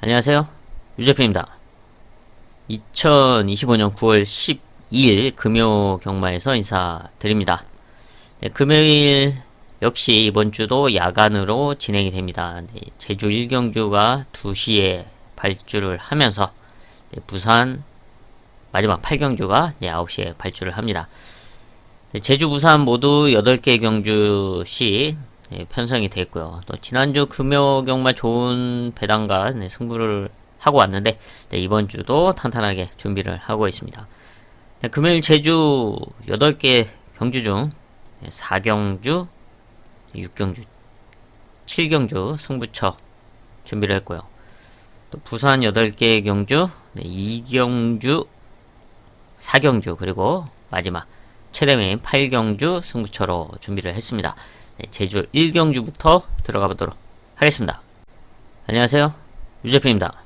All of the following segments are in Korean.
안녕하세요. 유재표입니다. 2025년 9월 12일 금요 경마에서 인사드립니다. 네, 금요일 역시 이번 주도 야간으로 진행이 됩니다. 네, 제주 1경주가 2시에 발주를 하면서 부산 마지막 8경주가 9시에 발주를 합니다. 네, 제주 부산 모두 8개 경주씩 편성이 됐고요. 또 지난주 금요 경마 좋은 배당과 승부를 하고 왔는데 이번 주도 탄탄하게 준비를 하고 있습니다. 금요일 제주 8개 경주 중 4경주, 6경주, 7경주 승부처 준비를 했고요. 또 부산 8개 경주, 2경주, 4경주 그리고 마지막 최대매인 8경주 승부처로 준비를 했습니다. 제주 1경주부터 들어가 보도록 하겠습니다. 안녕하세요. 유재표입니다.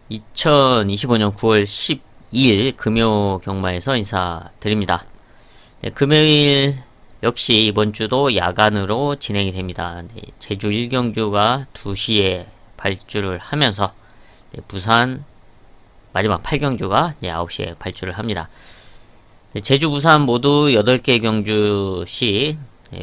2025년 9월 12일 금요 경마에서 인사드립니다. 네, 금요일 역시 이번 주도 야간으로 진행이 됩니다. 네, 제주 1경주가 2시에 발주를 하면서 부산 마지막 8경주가 9시에 발주를 합니다. 네, 제주 부산 모두 8개 경주씩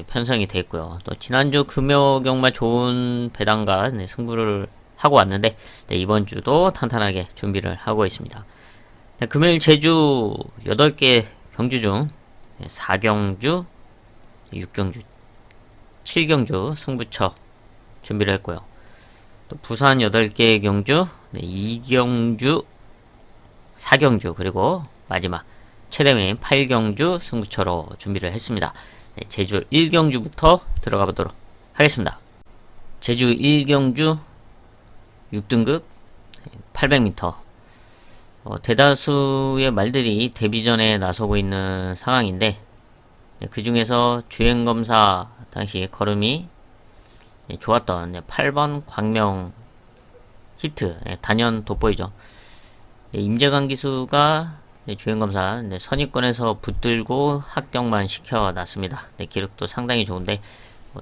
편성이 됐고요. 또 지난주 금요 경마 좋은 배당과 승부를 하고 왔는데 이번 주도 탄탄하게 준비를 하고 있습니다. 금요일 제주 8개 경주 중 4경주, 6경주, 7경주 승부처 준비를 했고요. 또 부산 8개 경주, 2경주, 4경주 그리고 마지막 최대매인 8경주 승부처로 준비를 했습니다. 제주 1경주부터 들어가 보도록 하겠습니다. 제주 1경주 6등급 800m 대다수의 말들이 데뷔전에 나서고 있는 상황인데 그 중에서 주행검사 당시 걸음이 좋았던 8번 광명 히트 단연 돋보이죠. 임재강 기수가 주행검사 선입권에서 붙들고 합격만 시켜놨습니다. 기록도 상당히 좋은데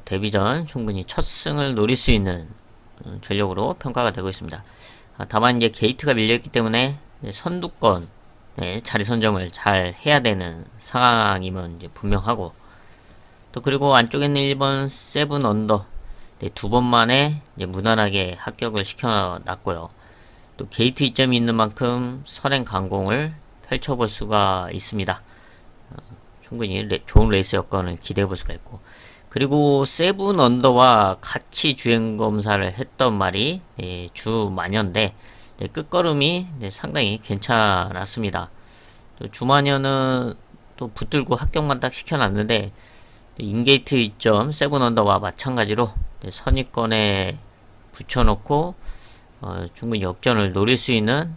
데뷔전 충분히 첫 승을 노릴 수 있는 전력으로 평가가 되고 있습니다. 다만 이제 게이트가 밀려있기 때문에 선두권 자리 선점을 잘 해야 되는 상황임은 이제 분명하고 또 그리고 안쪽에 있는 1번 세븐 언더 두 번만에 이제 무난하게 합격을 시켜놨고요. 또 게이트 이점이 있는 만큼 선행 강공을 펼쳐볼 수가 있습니다. 충분히 좋은 레이스 여건을 기대해볼 수가 있고 그리고 세븐 언더와 같이 주행검사를 했던 말이 주마녀인데 끝걸음이 상당히 괜찮았습니다. 또 주마녀는 또 붙들고 합격만 딱 시켜놨는데 인게이트 2점 세븐 언더와 마찬가지로 선입권에 붙여놓고 충분히 역전을 노릴 수 있는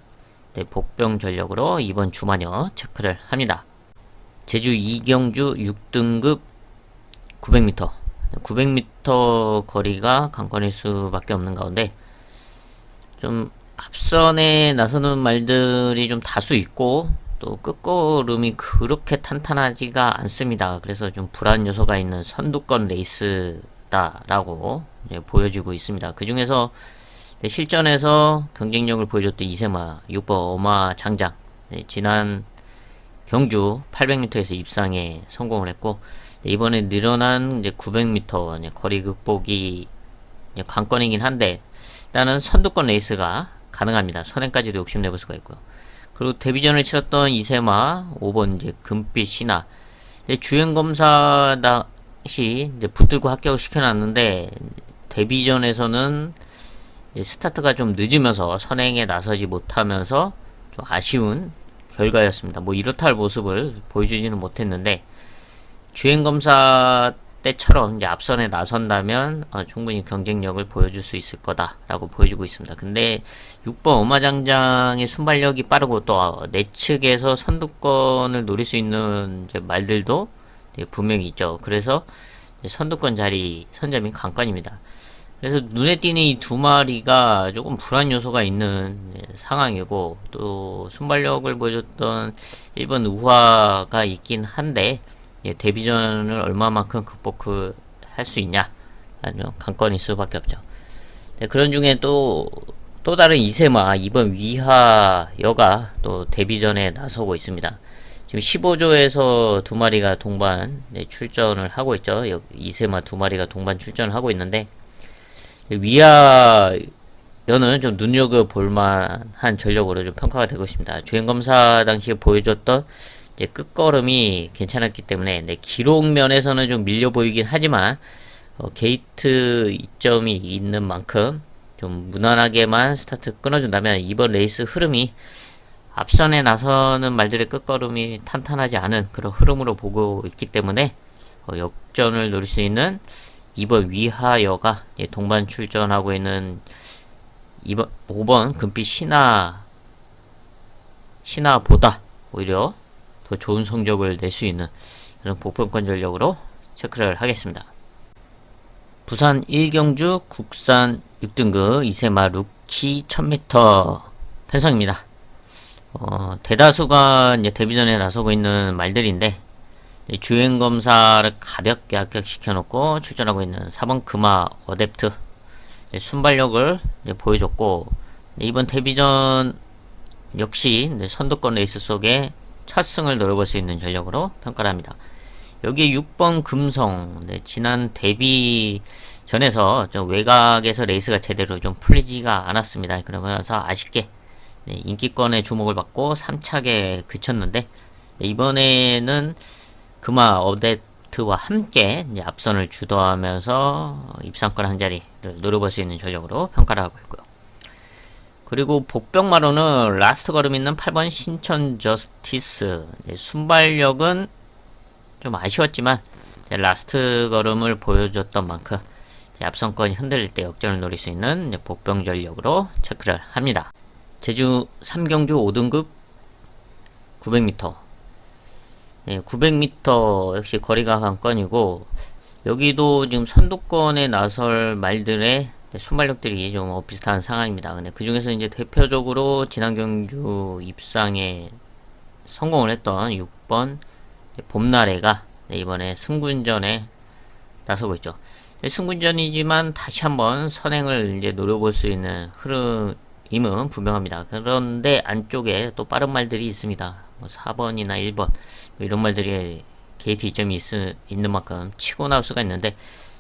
복병 전력으로 이번 주마녀 체크를 합니다. 제주 2경주 6등급 900m 900m 거리가 관건일 수밖에 없는 가운데 좀 앞선에 나서는 말들이 좀 다수 있고 또 끝걸음이 그렇게 탄탄하지가 않습니다. 그래서 좀 불안 요소가 있는 선두권 레이스다라고 보여지고 있습니다. 그 중에서 실전에서 경쟁력을 보여줬던 이세마 6번 어마 장장 지난 경주 800m에서 입상에 성공을 했고 이번에 늘어난 이제 900m 거리 극복이 관건이긴 한데 일단은 선두권 레이스가 가능합니다. 선행까지도 욕심내볼 수가 있고요. 그리고 데뷔전을 치렀던 이세마 5번 이제 금빛 신화 주행검사 당시 이제 붙들고 합격을 시켜놨는데 데뷔전에서는 스타트가 좀 늦으면서 선행에 나서지 못하면서 좀 아쉬운 결과였습니다. 뭐 이렇다 할 모습을 보여주지는 못했는데 주행검사 때처럼 이제 앞선에 나선다면 충분히 경쟁력을 보여줄 수 있을 거다라고 보여주고 있습니다. 근데 6번 어마장장의 순발력이 빠르고 또 내측에서 선두권을 노릴 수 있는 말들도 분명히 있죠. 그래서 선두권 자리 선점이 관건입니다. 그래서 눈에 띄는 이 두 마리가 조금 불안 요소가 있는 상황이고 또 순발력을 보여줬던 1번 우화가 있긴 한데 데뷔전을 얼마만큼 극복할 수 있냐 아니면 관건일 수밖에 없죠. 그런 중에 또 또 다른 이세마 이번 위하여가 또 데뷔전에 나서고 있습니다. 지금 15조에서 두 마리가 동반 출전을 하고 있죠. 이세마 두 마리가 동반 출전을 하고 있는데 위하여는 좀 눈여겨볼 만한 전력으로 좀 평가가 되고 있습니다. 주행검사 당시에 보여줬던 끝걸음이 괜찮았기 때문에 기록 면에서는 좀 밀려 보이긴 하지만 게이트 이점이 있는 만큼 좀 무난하게만 스타트 끊어준다면 이번 레이스 흐름이 앞선에 나서는 말들의 끝걸음이 탄탄하지 않은 그런 흐름으로 보고 있기 때문에 역전을 노릴 수 있는 이번 위하여가 동반 출전하고 있는 5번 금빛 신화보다 오히려 더 좋은 성적을 낼 수 있는 그런 복병권 전력으로 체크를 하겠습니다. 부산 1경주 국산 6등급 이세마 루키 1000m 편성입니다. 대다수가 이제 데뷔전에 나서고 있는 말들인데 주행검사를 가볍게 합격시켜 놓고 출전하고 있는 4번 금화 어댑트 순발력을 보여줬고 이번 데뷔전 역시 선두권 레이스 속에 첫 승을 노려볼 수 있는 전력으로 평가를 합니다. 여기에 6번 금성 지난 데뷔 전에서 좀 외곽에서 레이스가 제대로 좀 풀리지가 않았습니다. 그러면서 아쉽게 인기권에 주목을 받고 3착에 그쳤는데 이번에는 금화 어댑트와 함께 앞선을 주도하면서 입상권 한 자리를 노려볼 수 있는 전력으로 평가를 하고 있고요. 그리고 복병마로는 라스트 걸음 있는 8번 신천 저스티스 순발력은 좀 아쉬웠지만 라스트 걸음을 보여줬던 만큼 앞선권이 흔들릴 때 역전을 노릴 수 있는 복병 전력으로 체크를 합니다. 제주 3경주 5등급 900m 900m 역시 거리가 관건이고 여기도 지금 선두권에 나설 말들의 순발력들이 좀 비슷한 상황입니다. 근데 그 중에서 이제 대표적으로 지난 경주 입상에 성공을 했던 6번 봄나래가 이번에 승군전에 나서고 있죠. 승군전이지만 다시 한번 선행을 이제 노려볼 수 있는 흐름임은 분명합니다. 그런데 안쪽에 또 빠른 말들이 있습니다. 4번이나 1번 이런 말들이 게이트 이점이 있는 만큼 치고 나올 수가 있는데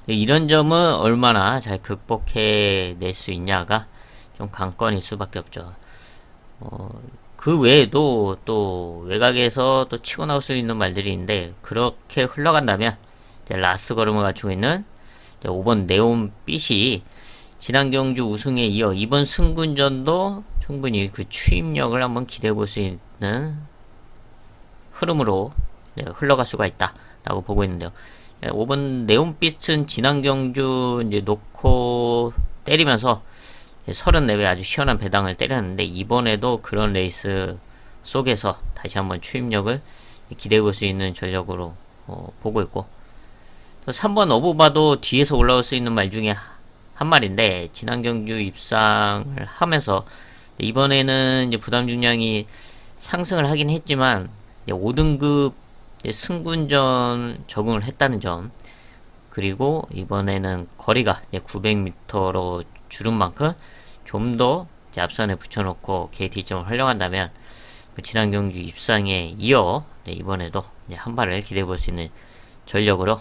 이런 점은 얼마나 잘 극복해 낼 수 있냐가 좀 관건일 수밖에 없죠. 그 외에도 또 외곽에서 또 치고 나올 수 있는 말들이 있는데 그렇게 흘러간다면 라스트 걸음을 갖추고 있는 5번 네온빛이 지난 경주 우승에 이어 이번 승군전도 충분히 그 추임력을 한번 기대해 볼 수 있는 흐름으로 흘러갈 수가 있다 라고 보고 있는데요. 5번 네온빛은 지난 경주 이제 놓고 때리면서 34회 아주 시원한 배당을 때렸는데 이번에도 그런 레이스 속에서 다시 한번 추임력을 기대해 볼 수 있는 전력으로 보고 있고 또 3번 어부바도 뒤에서 올라올 수 있는 말 중에 한 말인데 지난 경주 입상을 하면서 이번에는 이제 부담 중량이 상승을 하긴 했지만 5등급 승군전 적응을 했다는 점 그리고 이번에는 거리가 900m로 줄은 만큼 좀 더 앞선에 붙여놓고 KT점을 활용한다면 지난 경주 입상에 이어 이번에도 한 발을 기대해 볼 수 있는 전력으로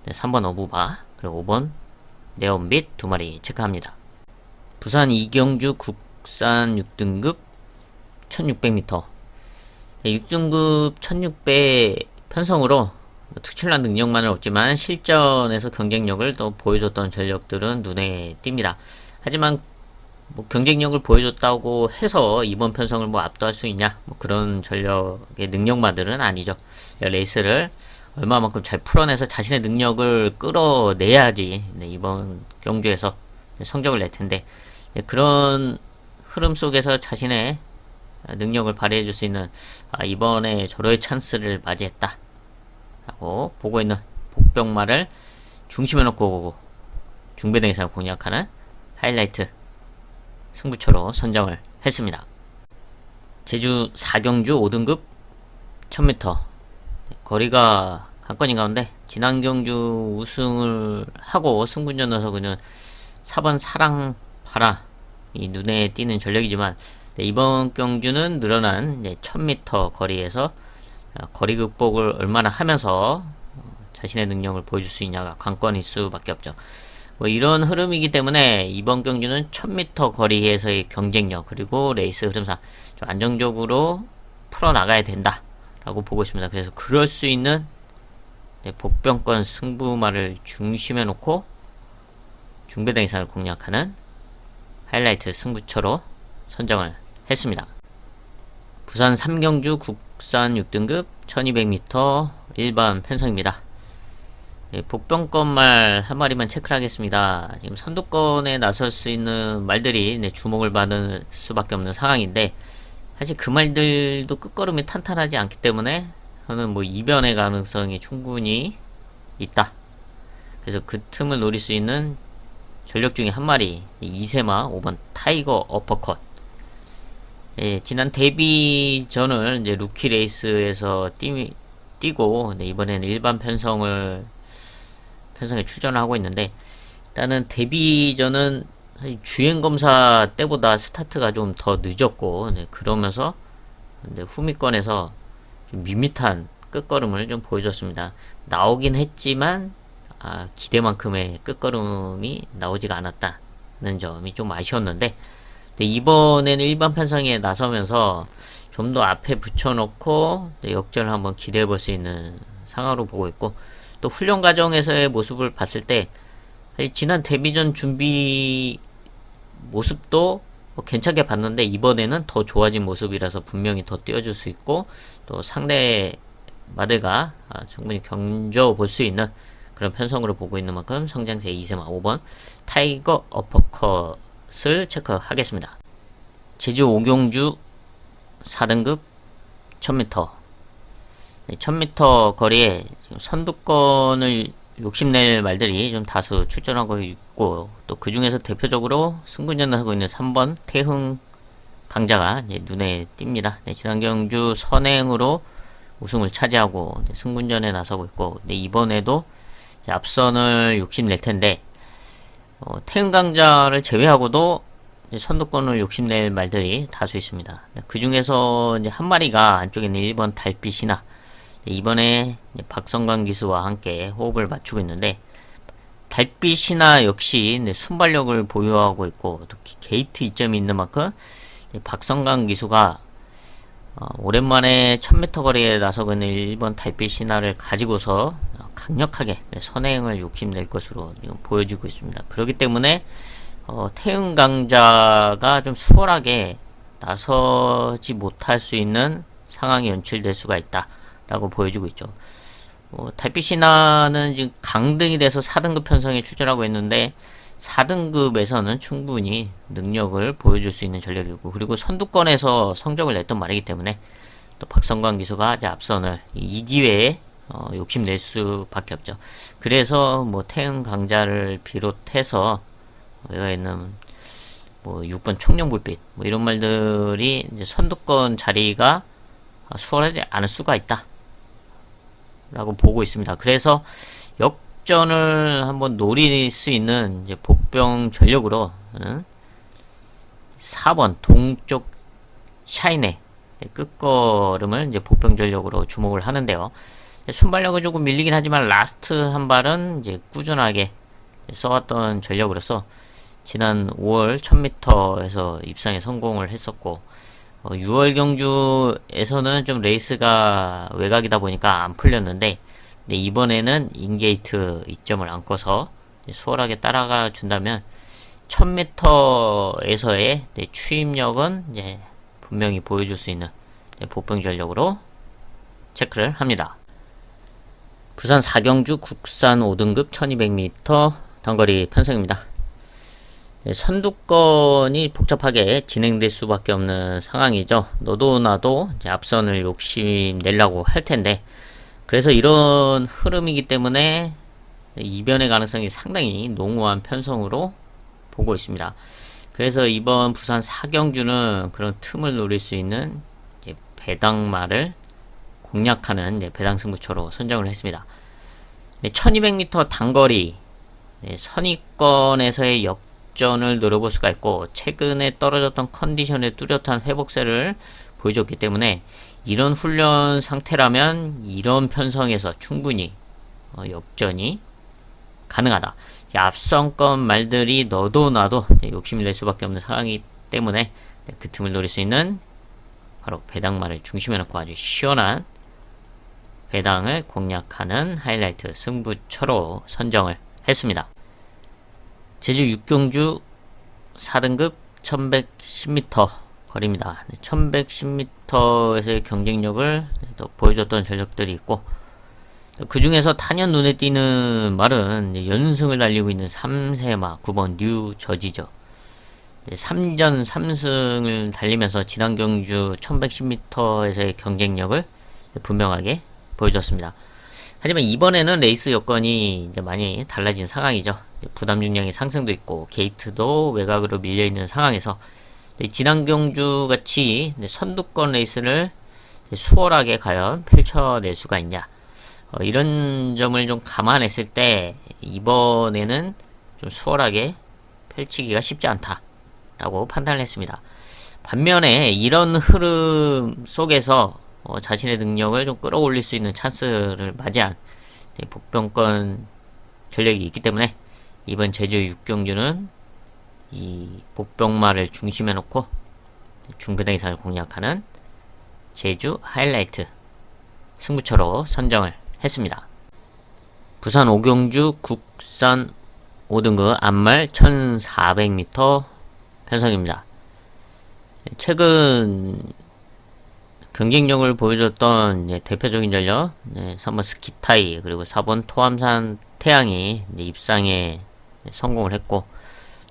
3번 어부바 그리고 5번 네온빛 두 마리 체크합니다. 부산 이경주 국산 6등급 1600m 6등급 1600 편성으로 특출난 능력만은 없지만 실전에서 경쟁력을 또 보여줬던 전력들은 눈에 띕니다. 하지만 경쟁력을 보여줬다고 해서 이번 편성을 압도할 수 있냐 그런 전력의 능력만들은 아니죠. 레이스를 얼마만큼 잘 풀어내서 자신의 능력을 끌어내야지 이번 경주에서 성적을 낼 텐데 그런 흐름 속에서 자신의 능력을 발휘해 줄 수 있는 이번에 절호의 찬스를 맞이했다 라고 보고 있는 복병마를 중심에 놓고 중배등에서 공략하는 하이라이트 승부처로 선정을 했습니다. 제주 4경주 5등급 1000m 거리가 관건인 가운데 지난 경주 우승을 하고 승군전 나서 그는 4번 사랑바라 이 눈에 띄는 전력이지만 이번 경주는 늘어난 1000m 거리에서 거리 극복을 얼마나 하면서 자신의 능력을 보여줄 수 있냐가 관건일 수밖에 없죠. 뭐 이런 흐름이기 때문에 이번 경주는 1000m 거리에서의 경쟁력 그리고 레이스 흐름상 좀 안정적으로 풀어나가야 된다 라고 보고 있습니다. 그래서 그럴 수 있는 복병권 승부마를 중심에 놓고 중배당 이상을 공략하는 하이라이트 승부처로 선정을 했습니다. 부산 3경주 국산 6등급 1200m 일반 편성입니다. 복병권 한 마리만 체크를 하겠습니다. 지금 선두권에 나설 수 있는 말들이 주목을 받을 수밖에 없는 상황인데 사실 그 말들도 끝걸음이 탄탄하지 않기 때문에 저는 뭐 이변의 가능성이 충분히 있다. 그래서 그 틈을 노릴 수 있는 전력 중에 한 마리 이세마 5번 타이거 어퍼컷. 지난 데뷔전을 이제 루키 레이스에서 뛰고 이번에는 일반 편성에 출전을 하고 있는데 일단은 데뷔전은 사실 주행검사 때보다 스타트가 좀 더 늦었고 그러면서 후미권에서 좀 밋밋한 끝걸음을 좀 보여줬습니다. 나오긴 했지만 기대만큼의 끝걸음이 나오지가 않았다는 점이 좀 아쉬웠는데 이번에는 일반 편성에 나서면서 좀 더 앞에 붙여놓고 역전을 한번 기대해 볼 수 있는 상황으로 보고 있고 또 훈련 과정에서의 모습을 봤을 때 지난 데뷔전 준비 모습도 괜찮게 봤는데 이번에는 더 좋아진 모습이라서 분명히 더 띄워줄 수 있고 또 상대 마들과 충분히 견뎌 볼 수 있는 그런 편성으로 보고 있는 만큼 성장세 이세마 5번 타이거 어퍼컷을 체크하겠습니다. 제주 5경주 4등급 1000m 1000m 거리에 선두권을 욕심낼 말들이 좀 다수 출전하고 있고 또 그 중에서 대표적으로 승부전을 하고 있는 3번 태흥 강자가 눈에 띕니다. 지난 경주 선행으로 우승을 차지하고 승군전에 나서고 있고 이번에도 앞선을 욕심낼 텐데 태흥 강자를 제외하고도 선두권을 욕심낼 말들이 다수 있습니다. 그 중에서 한 마리가 안쪽에 있는 1번 달빛이나 이번에 박성광 기수와 함께 호흡을 맞추고 있는데 달빛이나 역시 순발력을 보유하고 있고 또 게이트 이점이 있는 만큼 박성광 기수가 오랜만에 1000m 거리에 나서고 있는 1번 달빛이나를 가지고서 강력하게 선행을 욕심낼 것으로 보여지고 있습니다. 그렇기 때문에 태흥 강자가 좀 수월하게 나서지 못할 수 있는 상황이 연출될 수가 있다 라고 보여주고 있죠. 달빛이나는 지금 강등이 돼서 4등급 편성에 출전하고 있는데 4등급에서는 충분히 능력을 보여줄 수 있는 전력이고 그리고 선두권에서 성적을 냈던 말이기 때문에 또 박성광 기수가 이제 앞선을 이 기회에 욕심낼 수밖에 없죠. 그래서 뭐 태흥 강자를 비롯해서 여기가 있는 뭐 6번 총룡불빛 뭐 이런 말들이 이제 선두권 자리가 수월하지 않을 수가 있다 라고 보고 있습니다. 그래서 역전을 한번 노릴 수 있는 이제 복병 전력으로 4번 동쪽 샤이네 끝걸음을 이제 복병 전력으로 주목을 하는데요. 순발력은 조금 밀리긴 하지만 라스트 한 발은 이제 꾸준하게 써왔던 전력으로서 지난 5월 1000m에서 입상에 성공을 했었고 6월 경주에서는 좀 레이스가 외곽이다 보니까 안 풀렸는데 이번에는 인게이트 이점을 안고서 수월하게 따라가 준다면 1000m에서의 추임력은 이제 분명히 보여줄 수 있는 복병 전력으로 체크를 합니다. 부산 4경주 국산 5등급 1200m 단거리 편성입니다. 선두권이 복잡하게 진행될 수밖에 없는 상황이죠. 너도 나도 이제 앞선을 욕심내려고 할 텐데 그래서 이런 흐름이기 때문에 이변의 가능성이 상당히 농후한 편성으로 보고 있습니다. 그래서 이번 부산 4경주는 그런 틈을 노릴 수 있는 배당마를 공략하는 배당 승부처로 선정을 했습니다. 1200m 단거리 선위권에서의 역전을 노려볼 수가 있고, 최근에 떨어졌던 컨디션의 뚜렷한 회복세를 보여줬기 때문에 이런 훈련 상태라면 이런 편성에서 충분히 역전이 가능하다. 앞선권 말들이 너도 나도 욕심을 낼 수밖에 없는 상황이기 때문에 그 틈을 노릴 수 있는 바로 배당말을 중심에 놓고 아주 시원한 배당을 공략하는 하이라이트 승부처로 선정을 했습니다. 제주 6경주 4등급 1110m 거리입니다. 1110m에서의 경쟁력을 또 보여줬던 전력들이 있고, 그 중에서 단연 눈에 띄는 말은 연승을 달리고 있는 3세마 9번 뉴 저지죠. 3전 3승을 달리면서 지난 경주 1110m에서의 경쟁력을 분명하게 보여줬습니다. 하지만 이번에는 레이스 여건이 이제 많이 달라진 상황이죠. 부담 중량의 상승도 있고 게이트도 외곽으로 밀려있는 상황에서 지난 경주 같이 선두권 레이스를 수월하게 과연 펼쳐낼 수가 있냐, 이런 점을 좀 감안했을 때 이번에는 좀 수월하게 펼치기가 쉽지 않다 라고 판단을 했습니다. 반면에 이런 흐름 속에서 자신의 능력을 좀 끌어올릴 수 있는 찬스를 맞이한 복병권 전력이 있기 때문에 이번 제주 6경주는 이 복병마를 중심에 놓고 중배당 이상을 공략하는 제주 하이라이트 승부처로 선정을 했습니다. 부산 5경주 국산 5등급 앞말 1400m 편성입니다. 최근 경쟁력을 보여줬던 대표적인 전력 3번 스키타이 그리고 4번 토암산 태양이 입상에 성공을 했고,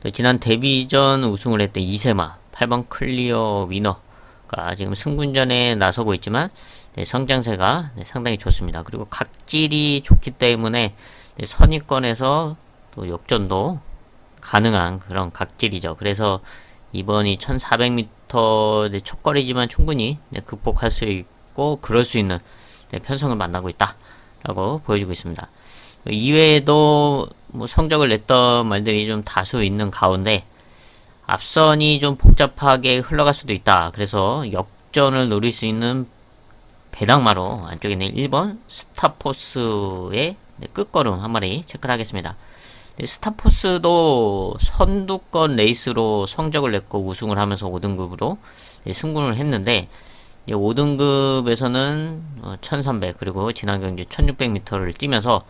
또 지난 데뷔전 우승을 했던 이세마 8번 클리어 위너가 지금 승군전에 나서고 있지만 성장세가 상당히 좋습니다. 그리고 각질이 좋기 때문에 선입권에서 또 역전도 가능한 그런 각질이죠. 그래서 이번이 1400m 첫거리지만 충분히 극복할 수 있고 그럴 수 있는 편성을 만나고 있다 라고 보여주고 있습니다. 이외에도 성적을 냈던 말들이 좀 다수 있는 가운데 앞선이 좀 복잡하게 흘러갈 수도 있다. 그래서 역전을 노릴 수 있는 배당마로 안쪽에 있는 1번 스타포스의 끝걸음 한 마리 체크를 하겠습니다. 스타포스도 선두권 레이스로 성적을 냈고 우승을 하면서 5등급으로 승군을 했는데 5등급에서는 1300 그리고 지난 경주 1600m를 뛰면서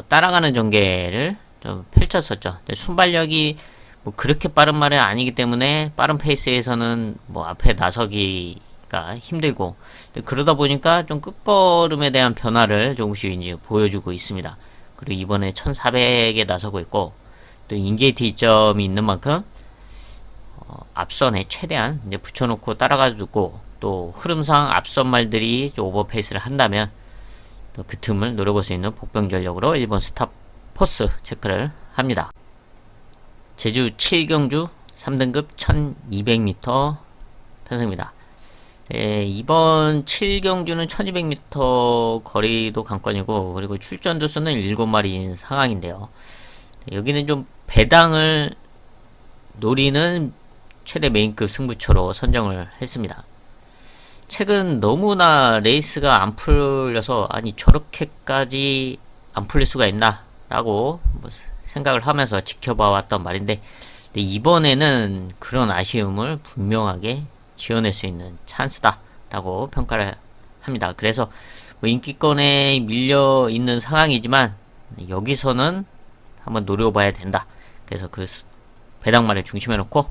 따라가는 전개를 좀 펼쳤었죠. 순발력이 그렇게 빠른 말은 아니기 때문에 빠른 페이스에서는 앞에 나서기가 힘들고, 그러다 보니까 좀 끝걸음에 대한 변화를 조금씩 이제 보여주고 있습니다. 그리고 이번에 1400에 나서고 있고, 또 인게이트 이점이 있는 만큼 앞선에 최대한 이제 붙여놓고 따라가주고, 또 흐름상 앞선 말들이 좀 오버페이스를 한다면 또 그 틈을 노려볼 수 있는 복병 전력으로 1번 스타포스 체크를 합니다. 제주 7경주 3등급 1200m 편성입니다. 이번 7경주는 1200m 거리도 관건이고, 그리고 출전도 수는 7마리인 상황인데요. 여기는 좀 배당을 노리는 최대 메인급 승부처로 선정을 했습니다. 최근 너무나 레이스가 안 풀려서 아니 저렇게까지 안 풀릴 수가 있나 라고 생각을 하면서 지켜봐 왔던 말인데, 이번에는 그런 아쉬움을 분명하게 지어낼 수 있는 찬스다 라고 평가를 합니다. 그래서 인기권에 밀려 있는 상황이지만 여기서는 한번 노려봐야 된다. 그래서 그 배당말을 중심에 놓고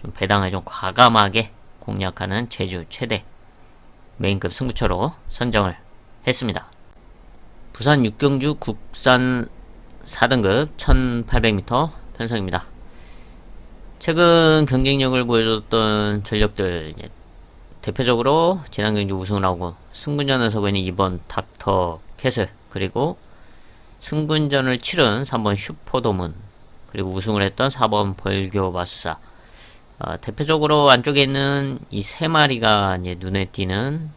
좀 배당을 좀 과감하게 공략하는 제주 최대 메인급 승부처로 선정을 했습니다. 부산 6경주 국산 4등급 1800m 편성입니다. 최근 경쟁력을 보여줬던 전력들, 대표적으로 지난 경주 우승을 하고 승군전을 서고 있는 2번 닥터 캐슬, 그리고 승군전을 치른 3번 슈퍼도문, 그리고 우승을 했던 4번 벌교 마수사, 대표적으로 안쪽에 있는 이 세 마리가 이제 눈에 띄는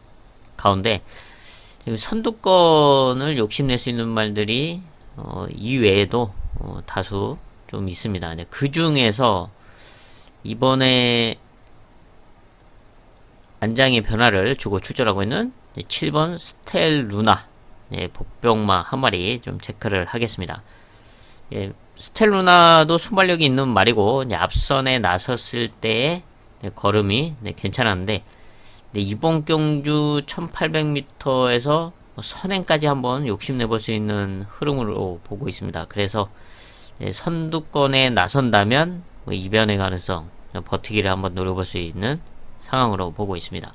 가운데 선두권을 욕심낼 수 있는 말들이 이외에도 다수 좀 있습니다. 네, 그 중에서 이번에 안장의 변화를 주고 출전하고 있는 7번 스텔루나, 복병마 한 마리 좀 체크를 하겠습니다. 스텔루나도 순발력이 있는 말이고 앞선에 나섰을 때의 걸음이 괜찮았는데 이번 경주 1800m에서 선행까지 한번 욕심내볼 수 있는 흐름으로 보고 있습니다. 그래서 선두권에 나선다면 이변의 가능성, 버티기를 한번 노려볼 수 있는 상황으로 보고 있습니다.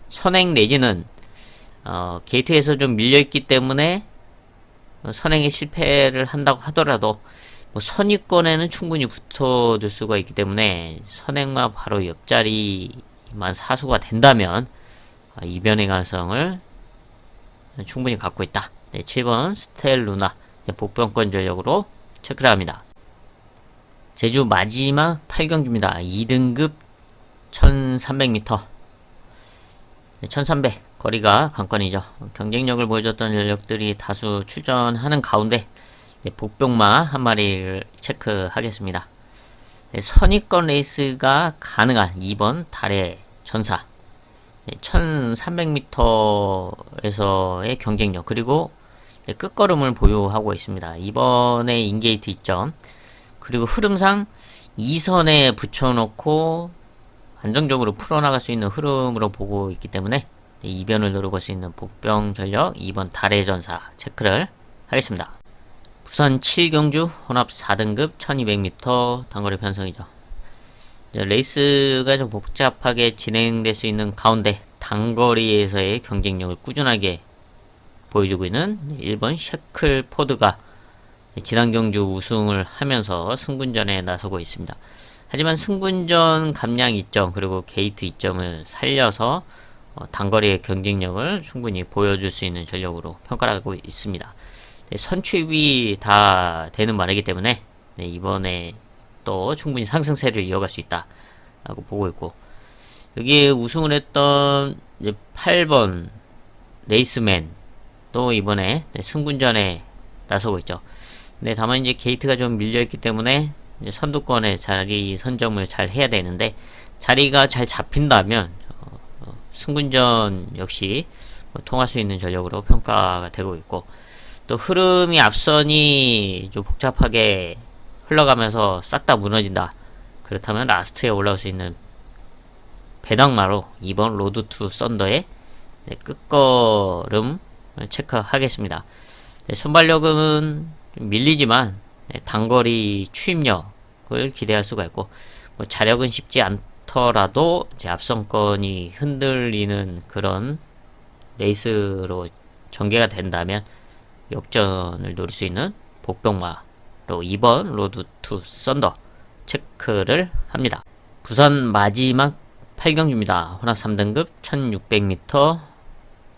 선행 내지는 게이트에서 좀 밀려있기 때문에 선행에 실패를 한다고 하더라도 선위권에는 충분히 붙어들 수가 있기 때문에 선행과 바로 옆자리만 사수가 된다면 이변의 가능성을 충분히 갖고 있다. 7번 스텔루나 복병권 전력으로 체크를 합니다. 제주 마지막 8경주입니다. 2등급 1300m 1300 거리가 관건이죠. 경쟁력을 보여줬던 전력들이 다수 출전하는 가운데 복병마 한 마리를 체크하겠습니다. 선입권 레이스가 가능한 2번 달의 전사 1300m에서의 경쟁력 그리고 끝걸음을 보유하고 있습니다. 이번에 인게이트 있죠. 그리고 흐름상 2선에 붙여놓고 안정적으로 풀어나갈 수 있는 흐름으로 보고 있기 때문에 이변을 노려볼 수 있는 복병 전력 2번 달의 전사 체크를 하겠습니다. 부산 7경주 혼합 4등급 1200m 단거리 편성이죠. 레이스가 좀 복잡하게 진행될 수 있는 가운데 단거리에서의 경쟁력을 꾸준하게 보여주고 있는 1번 셰클포드가 지난 경주 우승을 하면서 승분전에 나서고 있습니다. 하지만 승분전 감량 이점 그리고 게이트 이점을 살려서 단거리의 경쟁력을 충분히 보여줄 수 있는 전력으로 평가하고 있습니다. 선취입이 다 되는 말이기 때문에 이번에 또 충분히 상승세를 이어갈 수 있다 라고 보고 있고, 여기에 우승을 했던 8번 레이스맨 또 이번에 승분전에 나서고 있죠. 근데 다만 이제 게이트가 좀 밀려있기 때문에 이제 선두권의 자리 선점을 잘 해야 되는데, 자리가 잘 잡힌다면 승분전 역시 통할 수 있는 전력으로 평가가 되고 있고, 또 흐름이 앞선이 좀 복잡하게 흘러가면서 싹 다 무너진다, 그렇다면 라스트에 올라올 수 있는 배당마로 2번 로드 투 썬더의 끝걸음 체크하겠습니다. 순발력은 좀 밀리지만 단거리 추임력을 기대할 수가 있고, 자력은 쉽지 않더라도 이제 앞선권이 흔들리는 그런 레이스로 전개가 된다면 역전을 노릴 수 있는 복병마로 2번 로드 투 썬더 체크를 합니다. 부산 마지막 8경주입니다. 혼합 3등급 1600m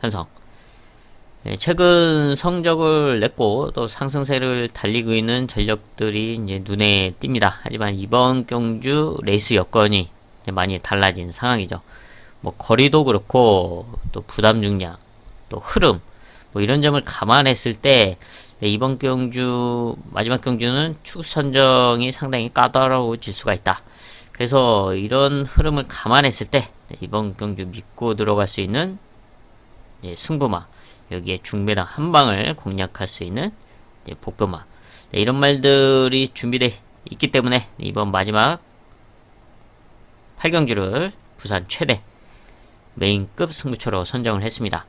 편성. 최근 성적을 냈고 또 상승세를 달리고 있는 전력들이 이제 눈에 띕니다. 하지만 이번 경주 레이스 여건이 많이 달라진 상황이죠. 거리도 그렇고 또 부담 중량, 또 흐름, 이런 점을 감안했을 때 이번 경주 마지막 경주는 축 선정이 상당히 까다로워질 수가 있다. 그래서 이런 흐름을 감안했을 때 이번 경주 믿고 들어갈 수 있는 승부마, 여기에 중배당 한 방을 공략할 수 있는 복병마, 이런 말들이 준비되어 있기 때문에 이번 마지막 8경주를 부산 최대 메인급 승부처로 선정을 했습니다.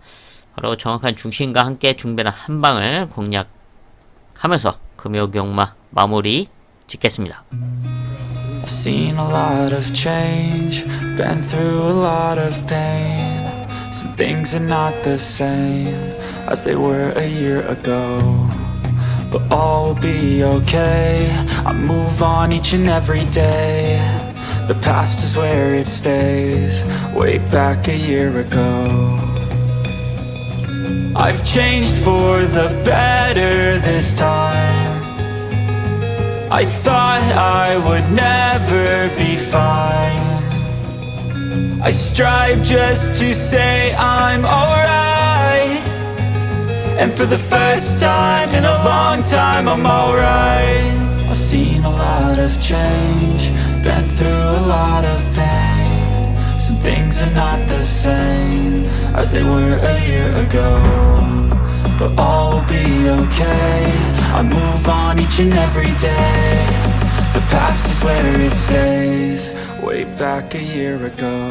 바로 정확한 중심과 함께 중배당 한 방을 공략하면서 금요경마 마무리 짓겠습니다. I've seen a lot of change, been through a lot of pain. Some things are not the same as they were a year ago, but all will be okay. I move on each and every day. The past is where it stays, way back a year ago. I've changed for the better this time. I thought I would never be fine. I strive just to say I'm alright, and for the first time in a long time I'm alright. I've seen a lot of change, been through a lot of pain. Some things are not the same as they were a year ago, but all will be okay. I move on each and every day. The past is where it stays, way back a year ago.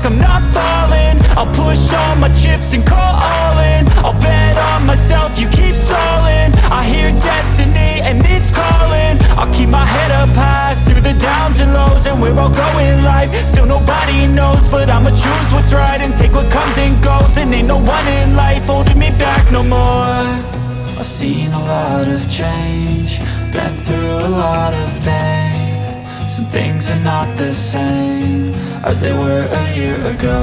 I'm not falling, I'll push all my chips and call all in. I'll bet on myself, you keep stalling. I hear destiny and it's calling. I'll keep my head up high through the downs and lows, and we're all going life. Still nobody knows, but I'ma choose what's right and take what comes and goes. And ain't no one in life holding me back no more. I've seen a lot of change, been through a lot of pain. Some things are not the same as they were a year ago,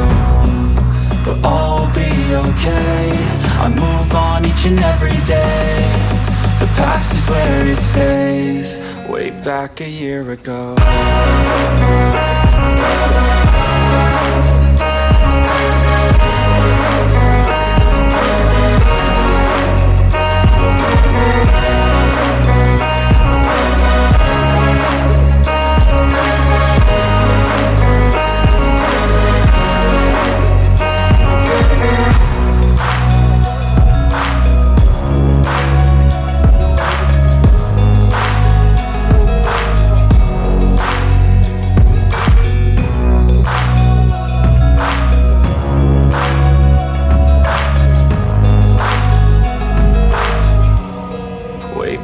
but all will be okay. I move on each and every day. The past is where it stays, way back a year ago.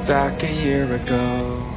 Back a year ago.